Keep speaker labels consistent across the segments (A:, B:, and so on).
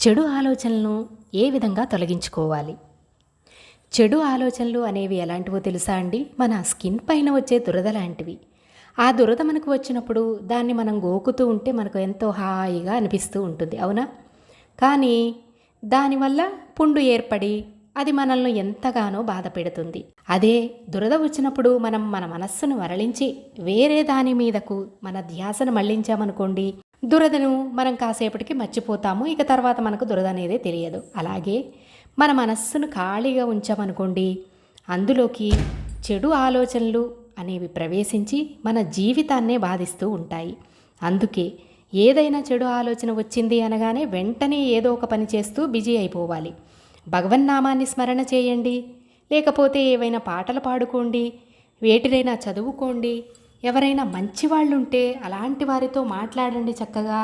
A: చెడు ఆలోచనలను ఏ విధంగా తొలగించుకోవాలి? చెడు ఆలోచనలు అనేవి ఎలాంటివో తెలుసా అండి? మన స్కిన్ పైన వచ్చే దురద లాంటివి. ఆ దురద మనకు వచ్చినప్పుడు దాన్ని మనం గోకుతూ ఉంటే మనకు ఎంతో హాయిగా అనిపిస్తూ ఉంటుంది, అవునా? కానీ దానివల్ల పుండు ఏర్పడి అది మనల్ని ఎంతగానో బాధ పెడుతుంది. అదే దురద వచ్చినప్పుడు మనం మన మనస్సును మరలించి వేరే దాని మీదకు మన ధ్యాసను మళ్లించామనుకోండి, దురదను మనం కాసేపటికి మర్చిపోతాము. ఇక తర్వాత మనకు దురద అనేదే తెలియదు. అలాగే మన మనస్సును ఖాళీగా ఉంచామనుకోండి, అందులోకి చెడు ఆలోచనలు అనేవి ప్రవేశించి మన జీవితాన్నే బాధిస్తూ ఉంటాయి. అందుకే ఏదైనా చెడు ఆలోచన వచ్చింది అనగానే వెంటనే ఏదో ఒక పని చేస్తూ బిజీ అయిపోవాలి. భగవన్నామాన్ని స్మరణ చేయండి, లేకపోతే ఏవైనా పాటలు పాడుకోండి, వేటినైనా చదువుకోండి, ఎవరైనా మంచివాళ్ళుంటే అలాంటి వారితో మాట్లాడండి చక్కగా.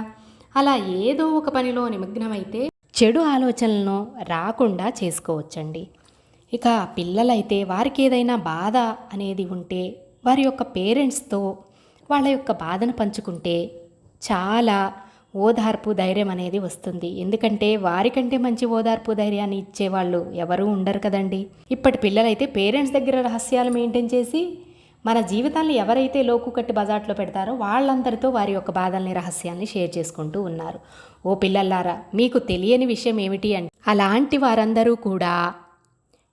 A: అలా ఏదో ఒక పనిలో నిమగ్నమైతే చెడు ఆలోచనలను రాకుండా చేసుకోవచ్చండి. ఇక పిల్లలైతే వారికి ఏదైనా బాధ అనేది ఉంటే వారి యొక్క పేరెంట్స్తో వాళ్ళ యొక్క బాధను పంచుకుంటే చాలా ఓదార్పు ధైర్యం అనేది వస్తుంది. ఎందుకంటే వారికంటే మంచి ఓదార్పు ధైర్యాన్ని ఇచ్చేవాళ్ళు ఎవరూ ఉండరు కదండి. ఇప్పటి పిల్లలైతే పేరెంట్స్ దగ్గర రహస్యాలు మెయింటైన్ చేసి మన జీవితాన్ని ఎవరైతే లోకు కట్టి బజాట్లో పెడతారో వాళ్ళందరితో వారి యొక్క బాధల్ని, రహస్యాల్ని షేర్ చేసుకుంటూ ఉన్నారు. ఓ పిల్లల్లారా, మీకు తెలియని విషయం ఏమిటి అంటే, అలాంటి వారందరూ కూడా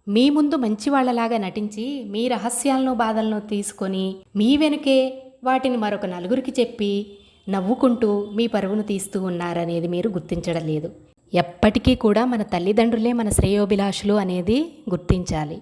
A: మీ ముందు మంచి వాళ్ళలాగా నటించి మీ రహస్యాలను, బాధలను తీసుకొని మీ వెనుకే వాటిని మరొక నలుగురికి చెప్పి నవ్వుకుంటూ మీ పరువును తీస్తూ ఉన్నారనేది మీరు గుర్తించడం లేదు. ఎప్పటికీ కూడా మన తల్లిదండ్రులే మన శ్రేయోభిలాషులు అనేది గుర్తించాలి.